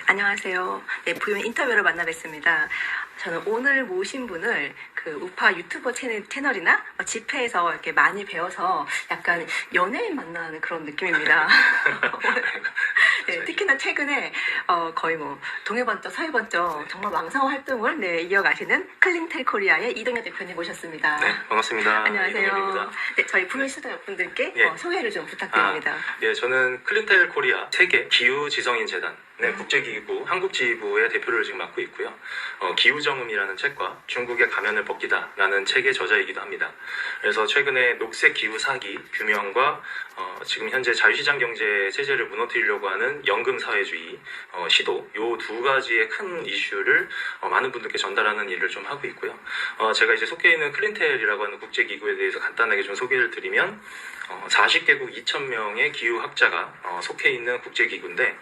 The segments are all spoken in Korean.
안녕하세요. 네, 부연 인터뷰로 만나 뵙습니다. 저는 오늘 모신 분을 그 우파 유튜버 채널이나 집회에서 이렇게 많이 배워서 약간 연예인 만나는 그런 느낌입니다. 네, 특히나 최근에 거의 뭐 동해번쩍 서해번쩍 정말 왕성한 활동을 이어가시는 클린텔 코리아의 이동엽 대표님 모셨습니다. 네, 반갑습니다. 안녕하세요. 네, 저희 부연 시청자분들께 소개를 좀 부탁드립니다. 저는 클린텔 코리아 세계 기후지성인재단 국제기구 한국지부의 대표를 지금 맡고 있고요. 기후정음이라는 책과 중국의 가면을 벗기다라는 책의 저자이기도 합니다. 그래서 최근에 녹색 기후 사기 규명과 지금 현재 자유시장 경제 체제를 무너뜨리려고 하는 연금사회주의 시도 요 두 가지의 큰 이슈를 많은 분들께 전달하는 일을 좀 하고 있고요. 제가 이제 속해 있는 클린텔이라고 하는 국제기구에 대해서 간단하게 좀 소개를 드리면 40개국 2,000명의 기후학자가 속해 있는 국제기구인데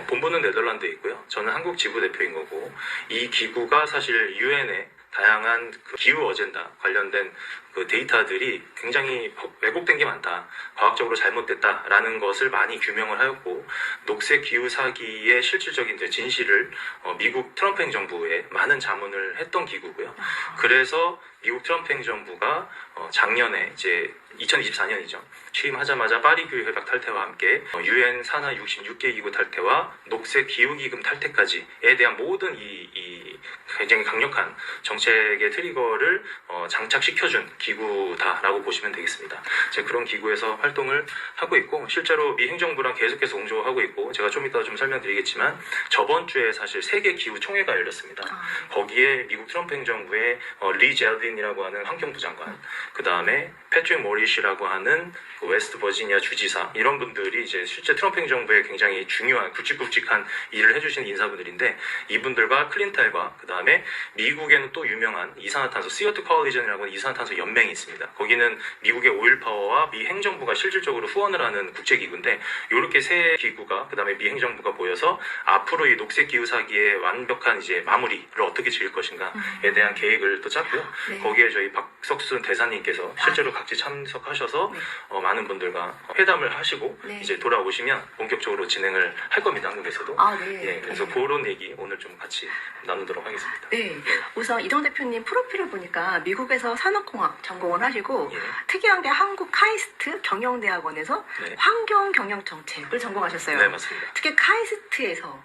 본부는 네덜란드에 있고요. 저는 한국 지부 대표인 거고, 이 기구가 사실 유엔에 다양한 그 기후 어젠다 관련된 그 데이터들이 굉장히 왜곡된 게 많다, 과학적으로 잘못됐다라는 것을 많이 규명을 하였고, 녹색 기후 사기의 실질적인 진실을 미국 트럼프 행정부에 많은 자문을 했던 기구고요. 그래서 미국 트럼프 행정부가 작년에 이제 2024년이죠. 취임하자마자 파리 기후 협약 탈퇴와 함께 유엔 산하 66개 기구 탈퇴와 녹색 기후 기금 탈퇴까지에 대한 모든 이 굉장히 강력한 정책의 트리거를 장착시켜준 기구다라고 보시면 되겠습니다. 제가 그런 기구에서 활동을 하고 있고, 실제로 미 행정부랑 계속해서 공조하고 있고, 제가 좀 이따 좀 설명드리겠지만 저번 주에 사실 세계 기후 총회가 열렸습니다. 거기에 미국 트럼프 행정부의 리 젤린이라고 하는 환경부 장관, 그 다음에 패트릭 모리시라고 하는 그 웨스트 버지니아 주지사, 이런 분들이 이제 실제 트럼프 행정부에 굉장히 중요한 굵직굵직한 일을 해주신 인사분들인데, 이분들과 클린텔과 그 다음에 미국에는 또 유명한 이산화탄소 CO2 코얼리전이라고 하는 이산화탄소 연맹이 있습니다. 거기는 미국의 오일 파워와 미 행정부가 실질적으로 후원을 하는 국제기구인데, 이렇게 세 기구가 그 다음에 미 행정부가 모여서 앞으로 이 녹색 기후 사기의 완벽한 이제 마무리를 어떻게 지을 것인가에 대한 계획을 또 짰고요. 거기에 저희 박석순 대사님께서 실제로 같이 참석하셔서 많은 분들과 회담을 하시고 이제 돌아오시면 본격적으로 진행을 할 겁니다. 한국에서도. 그래서 그런 얘기 오늘 좀 같이 나누도록 하겠습니다. 우선 이동 대표님 프로필을 보니까 미국에서 산업공학 전공을 하시고 특이한 게 한국 카이스트 경영대학원에서 환경경영정책을 전공하셨어요. 네, 맞습니다. 특히 카이스트에서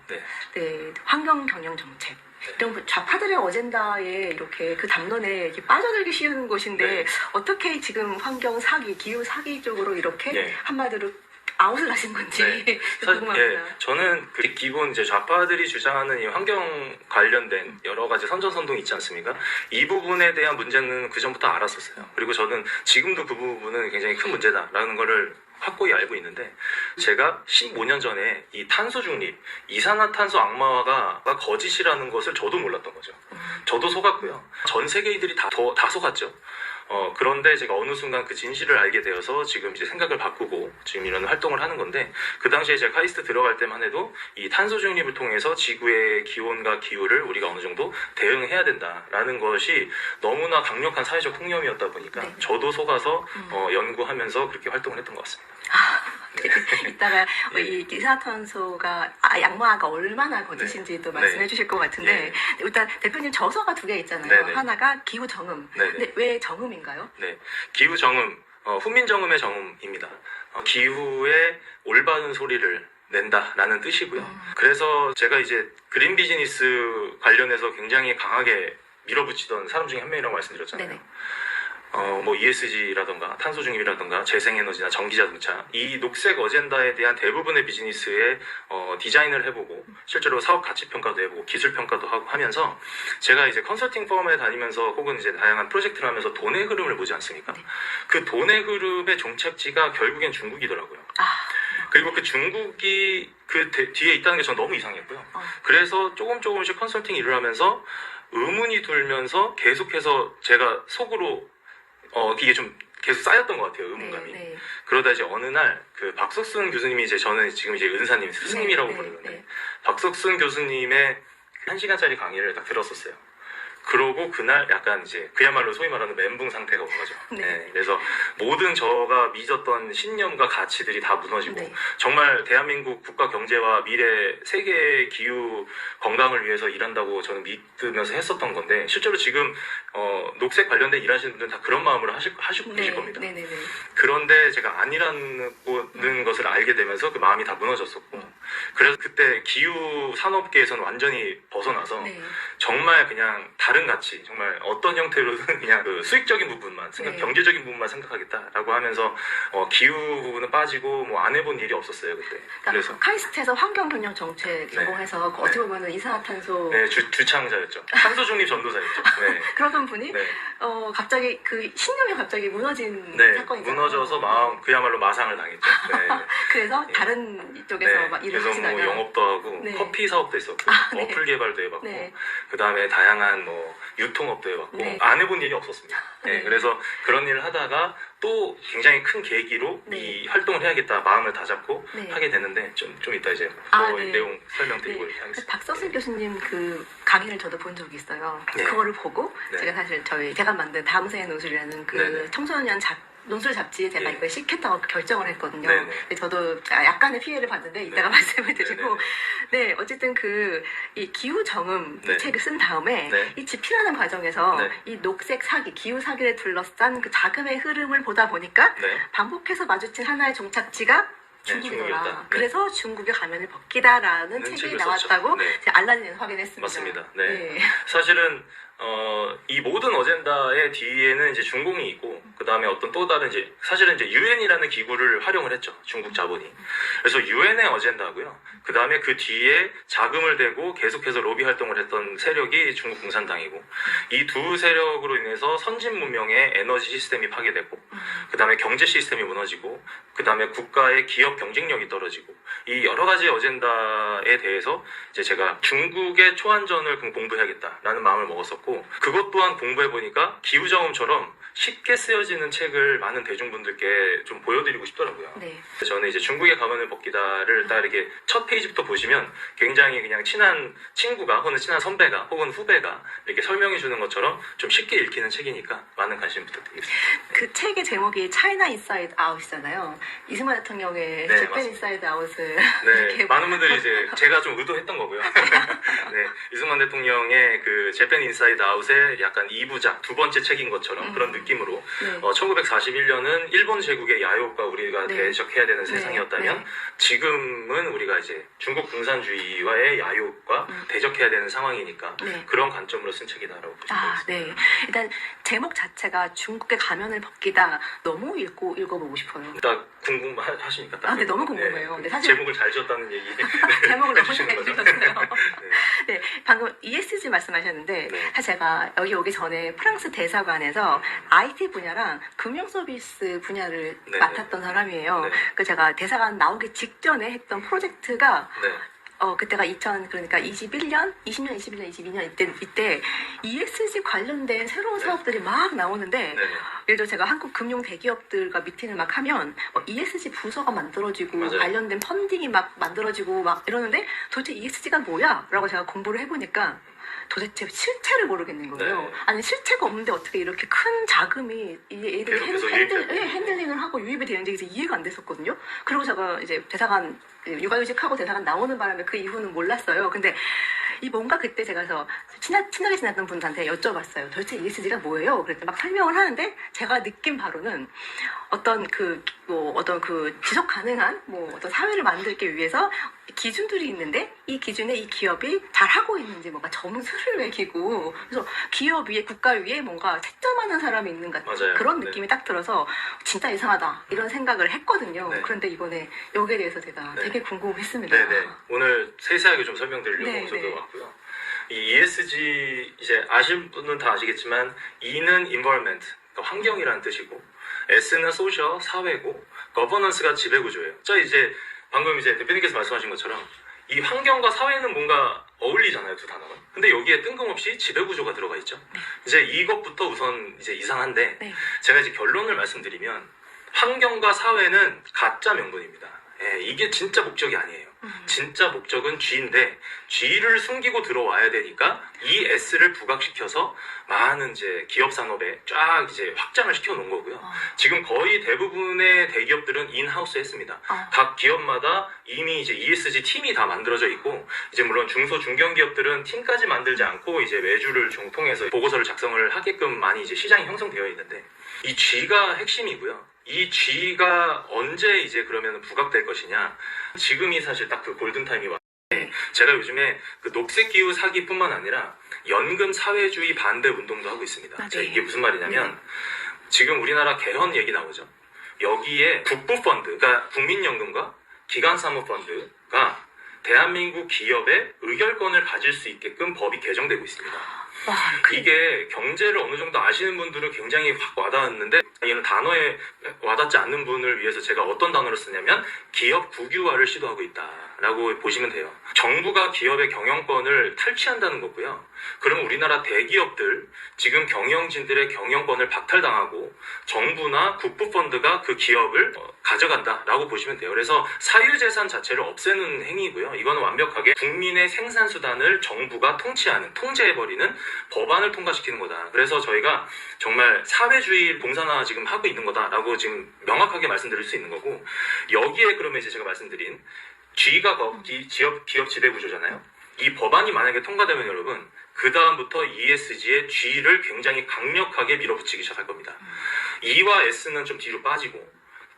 환경경영정책, 이런 좌파들의 어젠다에 이렇게 그 담론에 이렇게 빠져들기 쉬운 곳인데 어떻게 지금 환경 사기, 기후 사기 쪽으로 이렇게 한마디로 아웃을 하신 건지 궁금합니다. 저는 그 기본 이제 좌파들이 주장하는 이 환경 관련된 여러 가지 선전선동이 있지 않습니까? 이 부분에 대한 문제는 그 전부터 알았었어요. 그리고 저는 지금도 그 부분은 굉장히 큰 문제다라는 거를 확고히 알고 있는데, 제가 15년 전에 이 탄소 중립, 이산화탄소 악마화가 거짓이라는 것을 저도 몰랐던 거죠. 저도 속았고요. 전 세계인들이 다 속았죠. 그런데 제가 어느 순간 그 진실을 알게 되어서 지금 이제 생각을 바꾸고 지금 이런 활동을 하는 건데, 그 당시에 제가 카이스트 들어갈 때만 해도 이 탄소 중립을 통해서 지구의 기온과 기후를 우리가 어느 정도 대응해야 된다라는 것이 너무나 강력한 사회적 통념이었다 보니까 저도 속아서 연구하면서 그렇게 활동을 했던 것 같습니다. 이따가 이 이산화탄소가 양마가 얼마나 거짓인지도 말씀해 주실 것 같은데, 일단 대표님 저서가 두 개 있잖아요. 하나가 기후 정음. 근데 왜 정음인가요? 기후 정음, 훈민정음의 정음입니다. 기후에 올바른 소리를 낸다라는 뜻이고요. 그래서 제가 이제 그린 비즈니스 관련해서 굉장히 강하게 밀어붙이던 사람 중에 한 명이라고 말씀드렸잖아요. 뭐 ESG라던가 탄소 중립이라던가 재생에너지나 전기자동차, 이 녹색 어젠다에 대한 대부분의 비즈니스에 디자인을 해보고 실제로 사업 가치 평가도 해보고 기술 평가도 하고 하면서, 제가 이제 컨설팅 펌에 다니면서 혹은 이제 다양한 프로젝트를 하면서 돈의 흐름을 보지 않습니까? 그 돈의 흐름의 종착지가 결국엔 중국이더라고요. 그리고 그 중국이 그 뒤에 있다는 게 전 너무 이상했고요. 그래서 조금씩 컨설팅 일을 하면서 의문이 들면서 계속해서 제가 속으로 이게 좀 계속 쌓였던 것 같아요, 의문감이. 그러다 이제 어느 날 그 박석순 교수님이 이제, 저는 지금 이제 은사님, 스승님이라고 부르는데 박석순 교수님의 1시간짜리 강의를 딱 들었었어요. 그러고 그날 약간 이제 그야말로 소위 말하는 멘붕 상태가 온 거죠. 네. 네, 그래서 모든 저가 믿었던 신념과 가치들이 다 무너지고 네. 정말 대한민국 국가 경제와 미래 세계 기후 건강을 위해서 일한다고 저는 믿으면서 했었던 건데 실제로 지금 녹색 관련된 일하시는 분들은 다 그런 마음으로 하시고 계실 겁니다. 네네네. 그런데 제가 아니라는 것을 알게 되면서 그 마음이 다 무너졌었고 그래서 그때 기후 산업계에서는 완전히 벗어나서 네. 정말 그냥 다른 가치 정말 어떤 형태로든 그냥 그 수익적인 부분만 네. 경제적인 부분만 생각하겠다라고 하면서 기후 부분은 빠지고 뭐 안 해본 일이 없었어요 그때. 그러니까 그래서 카이스트에서 환경경영 정책 전공해서 네. 어떻게 보면 이산화탄소 네, 주창자였죠. 탄소 중립 전도사였죠. 네. 그러던 분이 네. 갑자기 그 신념이 갑자기 무너진 네, 사건이잖아요. 무너져서 그야말로 마상을 당했죠. 네. 그래서 예. 다른 쪽에서 네, 막 일을 그래서 하시다가 뭐 영업도 하고 네. 커피 사업도 했었고 네. 어플 개발도 해봤고 네. 그 다음에 다양한 뭐 유통업도 해봤고 네. 안 해본 일이 없었습니다. 네, 네. 그래서 그런 일을 하다가 또 굉장히 큰 계기로 네. 이 활동을 해야겠다 마음을 다잡고 네. 하게 되는데 좀 이따 이제 네. 내용 설명드리고 네. 하겠습니다. 박서슬 교수님 그 강의를 저도 본 적이 있어요. 네. 그거를 보고 네. 제가 사실 제가 만든 다음 생의 논술이라는 그 네네. 청소년 논술 잡지에 제가 예. 이걸 시켰다고 결정을 했거든요. 네네. 근데 저도 약간의 피해를 봤는데 이따가 네. 말씀을 드리고 네네네. 네 어쨌든 이 기후 정음 이 네. 책을 쓴 다음에 네. 이 집필하는 과정에서 네. 이 녹색 사기 기후 사기를 둘러싼 그 자금의 흐름을 보다 보니까 네. 반복해서 마주친 하나의 종착지가 중국이더라. 중국이었다. 네. 그래서 중국의 가면을 벗기다라는 책이 책을 나왔다고 썼죠. 네. 제가 알라딘에서 확인했습니다. 맞습니다. 네. 사실은 이 모든 어젠다의 뒤에는 이제 중공이 있고 그 다음에 어떤 또 다른 사실은 이제 유엔이라는 기구를 활용을 했죠. 중국 자본이. 그래서 유엔의 어젠다고요. 그 다음에 그 뒤에 자금을 대고 계속해서 로비 활동을 했던 세력이 중국 공산당이고 이 두 세력으로 인해서 선진 문명의 에너지 시스템이 파괴되고 그 다음에 경제 시스템이 무너지고 그 다음에 국가의 기업 경쟁력이 떨어지고 이 여러 가지 어젠다에 대해서 이제 제가 중국의 초안전을 공부해야겠다라는 마음을 먹었었고 그것 또한 공부해보니까 기후정음처럼 쉽게 쓰여지는 책을 많은 대중분들께 좀 보여드리고 싶더라고요. 네. 저는 이제 중국의 가면을 벗기다를 딱 이렇게 첫 페이지부터 보시면 굉장히 그냥 친한 친구가 혹은 친한 선배가 혹은 후배가 이렇게 설명해 주는 것처럼 좀 쉽게 읽히는 책이니까 많은 관심 부탁드리겠습니다. 그 책의 제목이 차이나 인사이드 아웃이잖아요. 이승만 대통령의 네, 재팬 맞습니다. 인사이드 아웃을 네, 이렇게 많은 분들이 이제 제가 좀 의도했던 거고요. 네, 이승만 대통령의 그 재팬 인사이드 아웃의 약간 2부작 두 번째 책인 것처럼 그런 느낌으로 네. 1941년은 일본 제국의 야욕과 우리가 네. 대적해야 되는 네. 세상이었다면 네. 지금은 우리가 이제 중국 공산주의와의 야욕과 대적해야 되는 상황이니까 네. 그런 관점으로 쓴 책이다라고 보시면 아, 되겠습니다. 네. 일단 제목 자체가 중국의 가면을 벗기다 너무 읽어보고 싶어요. 딱 궁금하십니까? 아, 네, 너무 궁금해요. 근데 사실 제목을 잘 지었다는 얘기 제목을 너무 해주시는 잘 거죠? 지었어요. 네. 네, 방금 ESG 말씀하셨는데 네. 사실 제가 여기 오기 전에 프랑스 대사관에서 IT 분야랑 금융 서비스 분야를 네. 맡았던 사람이에요. 네. 그 제가 대사관 나오기 직전에 했던 프로젝트가 네. 그때가 그러니까 20년, 22년 이때 ESG 관련된 새로운 사업들이 막 나오는데 네. 예를 들어 제가 한국 금융 대기업들과 미팅을 막 하면 ESG 부서가 만들어지고 맞아요. 관련된 펀딩이 막 만들어지고 막 이러는데 도대체 ESG가 뭐야? 라고 제가 공부를 해보니까 도대체 실체를 모르겠는 거예요. 네. 아니 실체가 없는데 어떻게 이렇게 큰 자금이 얘들이 계속해서 유입되고. 핸들링을 하고 유입이 되는지 이제 이해가 안 됐었거든요. 그리고 제가 이제 대사관 육아휴직하고 대사관 나오는 바람에 그 이후는 몰랐어요. 근데 이 뭔가 그때 제가 그래서 친하게 지냈던 분들한테 여쭤봤어요. 도대체 ESG가 뭐예요? 그랬더니 막 설명을 하는데 제가 느낀 바로는 어떤 그 지속 가능한 어떤 사회를 만들기 위해서 기준들이 있는데 이 기준에 이 기업이 잘 하고 있는지 뭔가 점수를 매기고 그래서 기업 위에 국가 위에 뭔가 채점하는 사람이 있는 것 같은 맞아요. 그런 네. 느낌이 딱 들어서 진짜 이상하다 이런 생각을 했거든요. 네. 그런데 이번에 여기에 대해서 제가 네. 되게 궁금했습니다. 네네. 오늘 세세하게 좀 설명드리려고 네, 저도 네. 왔고요. 이 ESG 이제 아실 분은 다 아시겠지만 E는 environment, 그러니까 환경이라는 뜻이고 S는 social, 사회고 governance가 지배구조예요. 자 이제 방금 이제 대표님께서 말씀하신 것처럼 이 환경과 사회는 뭔가 어울리잖아요, 두 단어가. 근데 여기에 뜬금없이 지배구조가 들어가 있죠. 이제 이것부터 우선 이제 이상한데 네. 제가 이제 결론을 말씀드리면 환경과 사회는 가짜 명분입니다. 예, 이게 진짜 목적이 아니에요. 진짜 목적은 G인데 G를 숨기고 들어와야 되니까 이 S를 부각시켜서 많은 이제 기업 산업에 쫙 이제 확장을 시켜 놓은 거고요. 지금 거의 대부분의 대기업들은 인하우스 했습니다. 각 기업마다 이미 이제 ESG 팀이 다 만들어져 있고, 이제 물론 중소 중견 기업들은 팀까지 만들지 않고 이제 외주를 좀 통해서 보고서를 작성을 하게끔 많이 이제 시장이 형성되어 있는데, 이 G가 핵심이고요. 이 G가 언제 이제 그러면 부각될 것이냐? 지금이 사실 딱 그 골든타임이 왔는데, 제가 요즘에 그 녹색 기후 사기뿐만 아니라 연금 사회주의 반대 운동도 하고 있습니다. 자, 이게 무슨 말이냐면, 지금 우리나라 개헌 얘기 나오죠. 여기에 국부펀드, 그러니까 국민연금과 기관사모펀드가 대한민국 기업의 의결권을 가질 수 있게끔 법이 개정되고 있습니다. 와, 이게 경제를 어느 정도 아시는 분들은 굉장히 확 와닿았는데, 이런 단어에 와닿지 않는 분을 위해서 제가 어떤 단어를 쓰냐면 기업 국유화를 시도하고 있다라고 보시면 돼요. 정부가 기업의 경영권을 탈취한다는 거고요. 그럼 우리나라 대기업들, 지금 경영진들의 경영권을 박탈당하고 정부나 국부펀드가 그 기업을 가져간다라고 보시면 돼요. 그래서 사유재산 자체를 없애는 행위고요. 이거는 완벽하게 국민의 생산수단을 정부가 통치하는, 통제해버리는 법안을 통과시키는 거다. 그래서 저희가 정말 사회주의 봉산화 지금 하고 있는 거다라고 지금 명확하게 말씀드릴 수 있는 거고, 여기에 그러면 이제 제가 말씀드린 G가 기업 지배 구조잖아요. 이 법안이 만약에 통과되면 여러분, 그 다음부터 ESG의 G를 굉장히 강력하게 밀어붙이기 시작할 겁니다. E와 S는 좀 뒤로 빠지고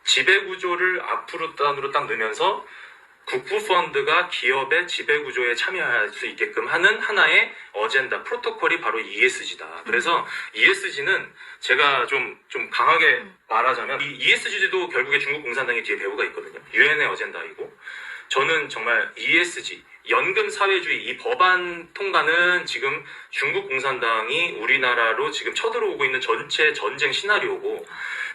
지배 구조를 앞으로 단으로 딱 넣으면서 국부펀드가 기업의 지배구조에 참여할 수 있게끔 하는 하나의 어젠다, 프로토콜이 바로 ESG다. 그래서 ESG는 제가 좀 강하게 말하자면, 이 ESG도 결국에 중국 공산당의 뒤에 배후가 있거든요. 유엔의 어젠다이고, 저는 정말 ESG, 연금 사회주의, 이 법안 통과는 지금 중국 공산당이 우리나라로 지금 쳐들어오고 있는 전체 전쟁 시나리오고,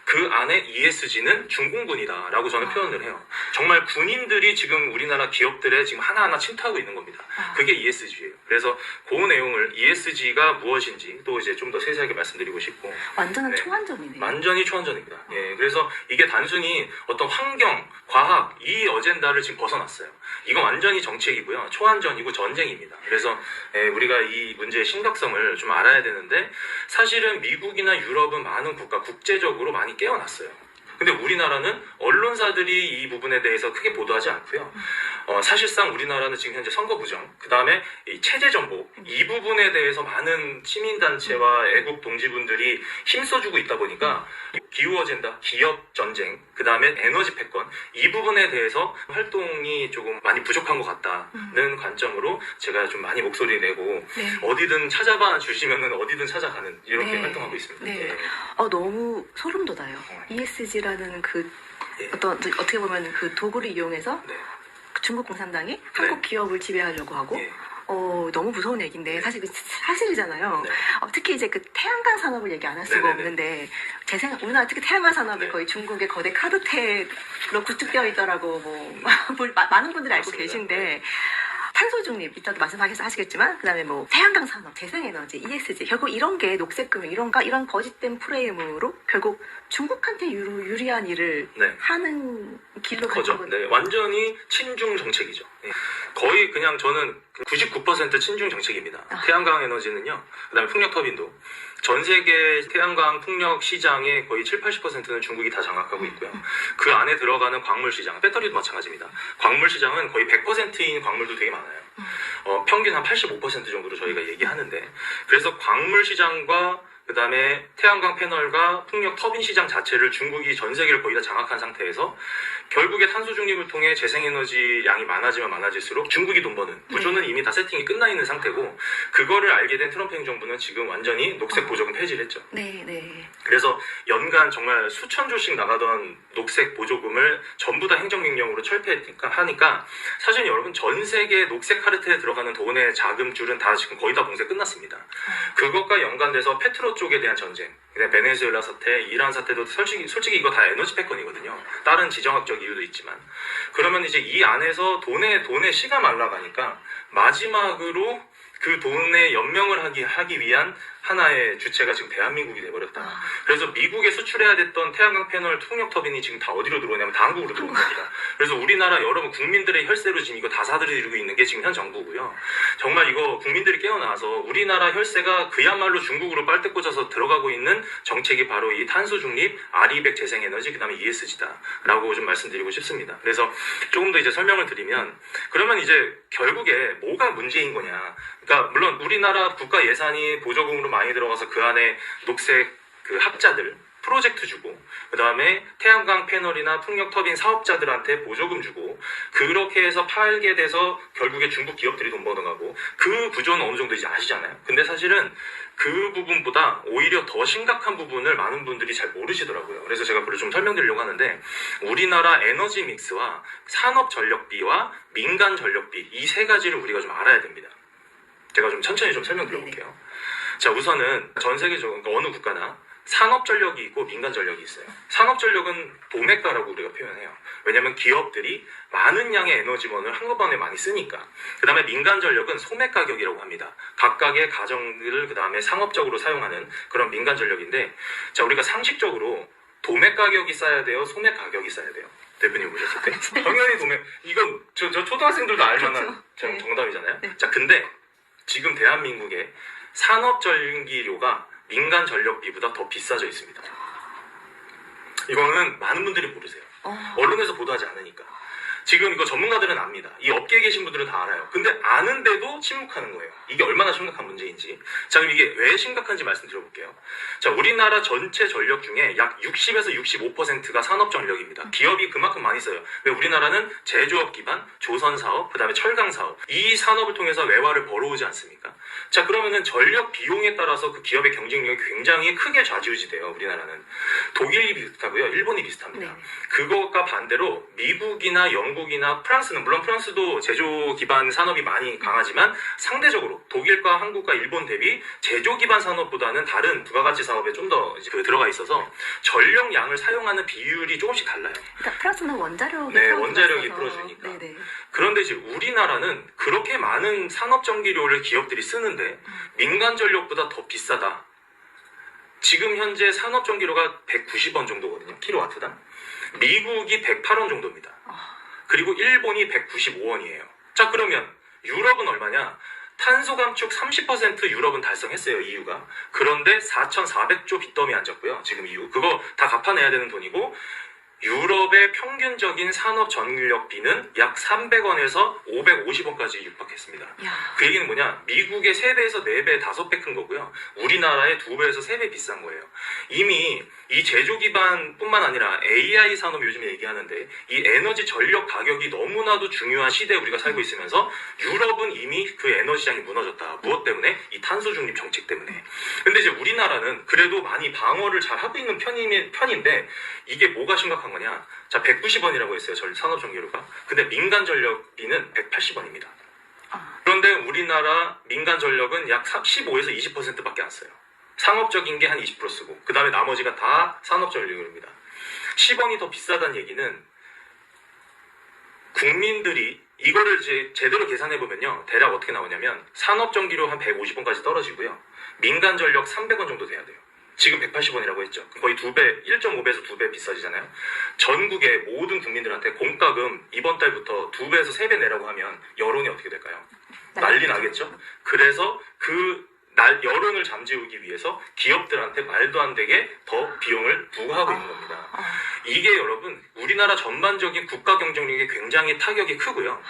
그 안에 ESG는 중공군이다라고 저는 표현을 해요. 정말 군인들이 지금 우리나라 기업들에 지금 하나하나 침투하고 있는 겁니다. 그게 ESG예요. 그래서 그 내용을 ESG가 무엇인지 또 이제 좀 더 세세하게 말씀드리고 싶고. 완전한 초안전이네요. 완전히 초안전입니다. 예, 그래서 이게 단순히 어떤 환경, 과학 이 어젠다를 지금 벗어났어요. 이건 완전히 정책이고요. 초안전이고 전쟁입니다. 그래서 우리가 이 문제의 심각성을 좀 알아야 되는데, 사실은 미국이나 유럽은 많은 국가 국제적으로 많이 깨어났어요. 근데 우리나라는 언론사들이 이 부분에 대해서 크게 보도하지 않고요. 사실상 우리나라는 지금 현재 선거 부정, 그 다음에 이 체제 정보, 이 부분에 대해서 많은 시민단체와 애국 동지분들이 힘써주고 있다 보니까 기후 어젠다, 기업 전쟁, 그 다음에 에너지 패권, 이 부분에 대해서 활동이 조금 많이 부족한 것 같다는 관점으로 제가 좀 많이 목소리 내고, 어디든 찾아봐 주시면은 어디든 찾아가는 이렇게 활동하고 있습니다. 네. 너무 소름 돋아요. ESG라는 그 어떻게 보면 그 도구를 이용해서 중국 공산당이 한국 기업을 지배하려고 하고, 너무 무서운 얘기인데 사실 그 사실이잖아요. 특히 이제 그 태양광 산업을 얘기 안 할 수가 없는데, 제 생각 우리나라 특히 태양광 산업이 거의 중국의 거대 카르텔로 구축되어 있더라고 많은 분들이 알고 계신데, 탄소 중립 이따도 말씀하시겠지만, 그다음에 뭐 태양광 산업, 재생에너지, ESG, 결국 이런 게 녹색금융 이런 거짓된 프레임으로 결국 중국한테 유리한 일을 하는 길로 가는 거죠. 네, 완전히 친중 정책이죠. 거의 그냥 저는 99% 친중 정책입니다. 태양광 에너지는요, 그다음에 풍력 터빈도 전 세계 태양광 풍력 시장의 거의 7-80%는 중국이 다 장악하고 있고요. 그 안에 들어가는 광물 시장, 배터리도 마찬가지입니다. 광물 시장은 거의 100%인 광물도 되게 많아요. 평균 한 85% 정도로 저희가 얘기하는데, 그래서 광물 시장과 그 다음에 태양광 패널과 풍력 터빈 시장 자체를 중국이 전 세계를 거의 다 장악한 상태에서 결국에 탄소 중립을 통해 재생에너지 양이 많아지면 많아질수록 중국이 돈 버는 구조는 이미 다 세팅이 끝나 있는 상태고, 그거를 알게 된 트럼프 행정부는 지금 완전히 녹색 보조금 폐지를 했죠. 그래서 연간 정말 수천조씩 나가던 녹색 보조금을 전부 다 행정명령으로 철폐하니까 사실 여러분, 전 세계 녹색 카르텔에 들어가는 돈의 자금줄은 다 지금 거의 다 봉쇄 끝났습니다. 그것과 연관돼서 페트로 쪽에 대한 전쟁, 베네수엘라 사태, 이란 사태도 솔직히 이거 다 에너지 패권이거든요. 다른 지정학적 이유도 있지만. 그러면 이제 이 안에서 돈의 씨가 말라가니까 마지막으로 그 돈에 연명을 하기 위한 하나의 주체가 지금 대한민국이 돼버렸다. 그래서 미국에 수출해야 됐던 태양광 패널 풍력 터빈이 지금 다 어디로 들어오냐면 다 한국으로 들어온 겁니다. 그래서 우리나라 여러분 국민들의 혈세로 지금 이거 다 사들이고 있는 게 지금 현 정부고요. 정말 이거 국민들이 깨어나서 우리나라 혈세가 그야말로 중국으로 빨대 꽂아서 들어가고 있는 정책이 바로 이 탄소 중립, R200 재생에너지, 그 다음에 ESG다라고 좀 말씀드리고 싶습니다. 그래서 조금 더 이제 설명을 드리면, 그러면 이제 결국에 뭐가 문제인 거냐. 그러니까 물론 우리나라 국가 예산이 보조금으로 많이 들어가서 그 안에 녹색 그 학자들 프로젝트 주고, 그 다음에 태양광 패널이나 풍력 터빈 사업자들한테 보조금 주고, 그렇게 해서 팔게 돼서 결국에 중국 기업들이 돈 벌어가고, 그 구조는 어느 정도 이제 아시잖아요. 근데 사실은 그 부분보다 오히려 더 심각한 부분을 많은 분들이 잘 모르시더라고요. 그래서 제가 그걸 좀 설명드리려고 하는데, 우리나라 에너지 믹스와 산업 전력비와 민간 전력비, 이 세 가지를 우리가 좀 알아야 됩니다. 제가 좀 천천히 좀 설명드려볼게요. 자, 우선은 전 세계적으로, 그러니까 어느 국가나 산업 전력이 있고 민간 전력이 있어요. 산업 전력은 도매가라고 우리가 표현해요. 왜냐하면 기업들이 많은 양의 에너지원을 한꺼번에 많이 쓰니까. 그 다음에 민간 전력은 소매 가격이라고 합니다. 각각의 가정들을 그 다음에 상업적으로 사용하는 그런 민간 전력인데, 자, 우리가 상식적으로 도매 가격이 싸야 돼요, 소매 가격이 싸야 돼요? 대표님 보셨을 때? 당연히 도매. 이건 저 초등학생들도 알만한 그렇죠. 정답이잖아요. 네. 자, 근데 지금 대한민국의 산업 전기료가 민간 전력비보다 더 비싸져 있습니다. 이거는 많은 분들이 모르세요. 언론에서 보도하지 않으니까. 지금 이거 전문가들은 압니다. 이 업계에 계신 분들은 다 알아요. 근데 아는데도 침묵하는 거예요. 이게 얼마나 심각한 문제인지. 자, 그럼 이게 왜 심각한지 말씀드려볼게요. 자, 우리나라 전체 전력 중에 약 60에서 65%가 산업 전력입니다. 기업이 그만큼 많이 써요. 왜? 우리나라는 제조업 기반, 조선 사업, 그 다음에 철강 사업, 이 산업을 통해서 외화를 벌어오지 않습니까? 자, 그러면은 전력 비용에 따라서 그 기업의 경쟁력이 굉장히 크게 좌지우지돼요. 우리나라는. 독일이 비슷하고요, 일본이 비슷합니다. 네. 그것과 반대로 미국이나 영국이나 프랑스는, 물론 프랑스도 제조 기반 산업이 많이 강하지만 상대적으로 독일과 한국과 일본 대비 제조 기반 산업보다는 다른 부가가치 사업에 좀 더 들어가 있어서 전력량을 사용하는 비율이 조금씩 달라요. 그러니까 플러스는 원자력이 네, 원자력이 풀어주니까. 네네. 그런데 이제 우리나라는 그렇게 많은 산업 전기료를 기업들이 쓰는데 민간 전력보다 더 비싸다. 지금 현재 산업 전기료가 190원 정도거든요. 킬로와트당. 미국이 108원 정도입니다. 그리고 일본이 195원이에요. 자, 그러면 유럽은 얼마냐? 탄소 감축 30% 유럽은 달성했어요, EU가. 그런데 4,400조 빚더미 앉았고요, 지금 EU. 그거 다 갚아내야 되는 돈이고, 유럽의 평균적인 산업 전력비는 약 300원에서 550원까지 육박했습니다. 야. 그 얘기는 뭐냐? 미국의 3배에서 4배, 5배 큰 거고요. 우리나라의 2배에서 3배 비싼 거예요. 이미 이 제조 기반뿐만 아니라 AI 산업 요즘 얘기하는데, 이 에너지 전력 가격이 너무나도 중요한 시대에 우리가 살고 있으면서 유럽은 이미 그 에너지 시장이 무너졌다. 무엇 때문에? 이 탄소 중립 정책 때문에. 근데 이제 우리나라는 그래도 많이 방어를 잘 하고 있는 편인데, 이게 뭐가 심각한 거냐? 자, 190원이라고 했어요, 산업 전기료가. 근데 민간 전력비는 180원입니다. 그런데 우리나라 민간 전력은 약 15에서 20%밖에 안 써요. 상업적인 게 한 20% 쓰고, 그 다음에 나머지가 다 산업 전력입니다. 10원이 더 비싸다는 얘기는 국민들이 이거를 이제 제대로 계산해보면요, 대략 어떻게 나오냐면 산업 전기료 한 150원까지 떨어지고요, 민간 전력 300원 정도 돼야 돼요. 지금 180원이라고 했죠. 거의 2배, 1.5배에서 2배 비싸지잖아요. 전국의 모든 국민들한테 공과금 이번 달부터 2배에서 3배 내라고 하면 여론이 어떻게 될까요? 난리 나겠죠? 그래서 그 여론을 잠재우기 위해서 기업들한테 말도 안 되게 더 비용을 부과하고 있는 겁니다. 이게 여러분, 우리나라 전반적인 국가 경쟁력에 굉장히 타격이 크고요.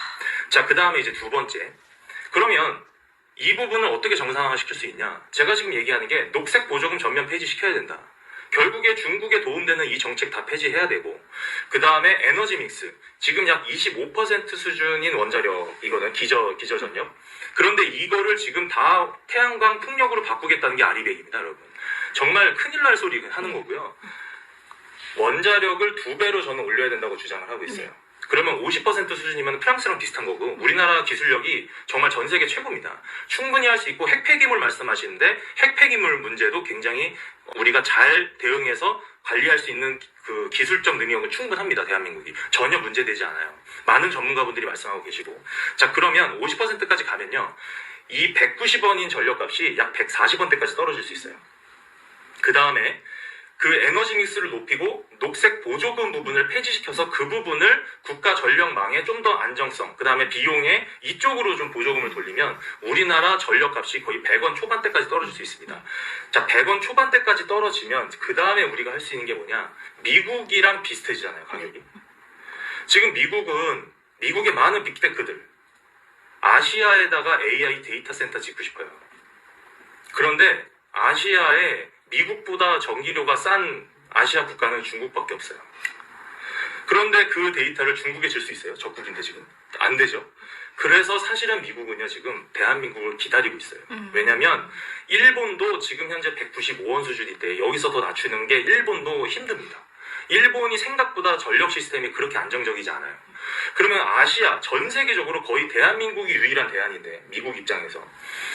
자, 그 다음에 이제 두 번째. 그러면 이 부분을 어떻게 정상화시킬 수 있냐? 제가 지금 얘기하는 게 녹색 보조금 전면 폐지시켜야 된다. 결국에 중국에 도움되는 이 정책 다 폐지해야 되고, 그 다음에 에너지 믹스. 지금 약 25% 수준인 원자력이거든요. 기저전력. 그런데 이거를 지금 다 태양광 풍력으로 바꾸겠다는 게 아리백입니다, 여러분. 정말 큰일 날 소리 하는 거고요. 원자력을 2배로 저는 올려야 된다고 주장을 하고 있어요. 그러면 50% 수준이면 프랑스랑 비슷한 거고 우리나라 기술력이 정말 전 세계 최고입니다. 충분히 할 수 있고 핵폐기물 말씀하시는데 핵폐기물 문제도 굉장히 우리가 잘 대응해서 관리할 수 있는 그 기술적 능력은 충분합니다. 대한민국이 전혀 문제되지 않아요. 많은 전문가분들이 말씀하고 계시고 자 그러면 50%까지 가면요 이 190원인 전력값이 약 140원대까지 떨어질 수 있어요. 그 다음에 그 에너지 믹스를 높이고 녹색 보조금 부분을 폐지시켜서 그 부분을 국가 전력망에 좀 더 안정성, 그 다음에 비용에 이쪽으로 좀 보조금을 돌리면 우리나라 전력값이 거의 100원 초반대까지 떨어질 수 있습니다. 자, 100원 초반대까지 떨어지면 그 다음에 우리가 할 수 있는 게 뭐냐? 미국이랑 비슷해지잖아요, 가격이. 지금 미국의 많은 빅테크들, 아시아에다가 AI 데이터 센터 짓고 싶어요. 그런데 아시아에 미국보다 전기료가 싼 아시아 국가는 중국밖에 없어요. 그런데 그 데이터를 중국에 줄 수 있어요? 적국인데 지금? 안 되죠. 그래서 사실은 미국은요 지금 대한민국을 기다리고 있어요. 왜냐면 일본도 지금 현재 195원 수준인데 여기서 더 낮추는 게 일본도 힘듭니다. 일본이 생각보다 전력 시스템이 그렇게 안정적이지 않아요. 그러면 아시아 전 세계적으로 거의 대한민국이 유일한 대안인데 미국 입장에서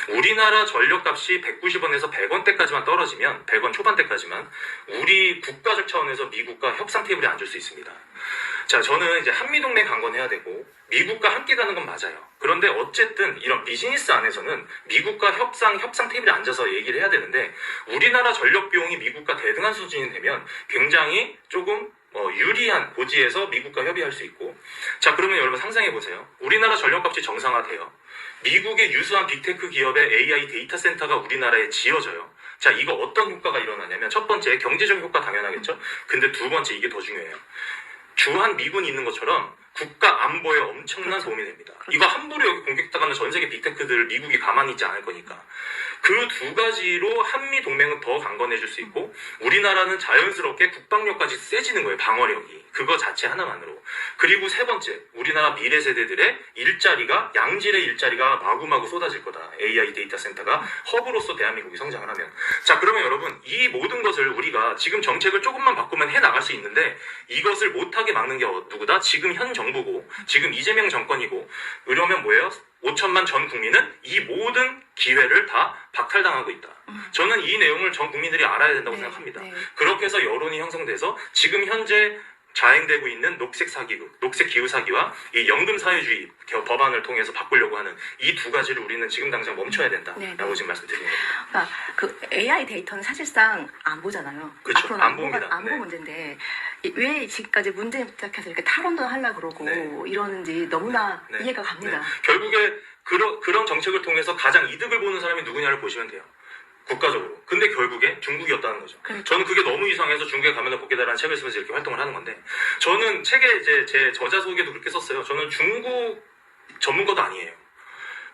우리나라 전력값이 190원에서 100원대까지만 떨어지면 100원 초반대까지만 우리 국가적 차원에서 미국과 협상 테이블에 앉을 수 있습니다. 자, 저는 이제 한미동맹 강건해야 되고 미국과 함께 가는 건 맞아요. 그런데 어쨌든 이런 비즈니스 안에서는 미국과 협상 테이블에 앉아서 얘기를 해야 되는데 우리나라 전력 비용이 미국과 대등한 수준이 되면 굉장히 조금 유리한 고지에서 미국과 협의할 수 있고 자 그러면 여러분 상상해 보세요. 우리나라 전력값이 정상화돼요. 미국의 유수한 빅테크 기업의 AI 데이터 센터가 우리나라에 지어져요. 자 이거 어떤 효과가 일어나냐면 첫 번째 경제적 효과 당연하겠죠. 근데 두 번째 이게 더 중요해요. 주한 미군이 있는 것처럼 국가 안보에 엄청난 도움이 됩니다. 이거 함부로 여기 공격당하는 전 세계 빅테크들을 미국이 가만히 있지 않을 거니까. 그 두 가지로 한미 동맹은 더 강건해질 수 있고 우리나라는 자연스럽게 국방력까지 세지는 거예요. 방어력이. 그거 자체 하나만으로. 그리고 세 번째, 우리나라 미래 세대들의 일자리가 양질의 일자리가 마구마구 쏟아질 거다. AI 데이터 센터가 허브로서 대한민국이 성장을 하면. 자 그러면 여러분 이 모든 것을 우리가 지금 정책을 조금만 바꾸면 해나갈 수 있는데 이것을 못하게 막는 게 누구다? 지금 현 정부고 지금 이재명 정권이고 그러면 뭐예요? 5천만 전 국민은 이 모든 기회를 다 박탈당하고 있다. 저는 이 내용을 전 국민들이 알아야 된다고 생각합니다. 그렇게 해서 여론이 형성돼서 지금 현재 자행되고 있는 녹색 사기극, 녹색 기후 사기와 이 연금 사회주의 법안을 통해서 바꾸려고 하는 이 두 가지를 우리는 지금 당장 멈춰야 된다라고 지금 말씀드리는 겁니다. 그러니까 그 AI 데이터는 사실상 안 보잖아요. 그렇죠. 앞으로는 안 봅니다. 안보 문제인데 왜 지금까지 문제 부탁해서 이렇게 탈원도 하려고 그러고 이러는지 너무나 이해가 갑니다. 결국에 그런 정책을 통해서 가장 이득을 보는 사람이 누구냐를 보시면 돼요. 국가적으로. 근데 결국에 중국이었다는 거죠. 그렇죠. 저는 그게 너무 이상해서 중국에 가면은 복귀다라는 책을 쓰면서 이렇게 활동을 하는 건데 저는 책에 이제 제 저자 소개도 그렇게 썼어요. 저는 중국 전문가도 아니에요.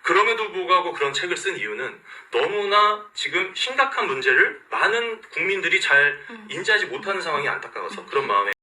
그럼에도 불구하고 그런 책을 쓴 이유는 너무나 지금 심각한 문제를 많은 국민들이 잘 인지하지 못하는 상황이 안타까워서 그런 마음에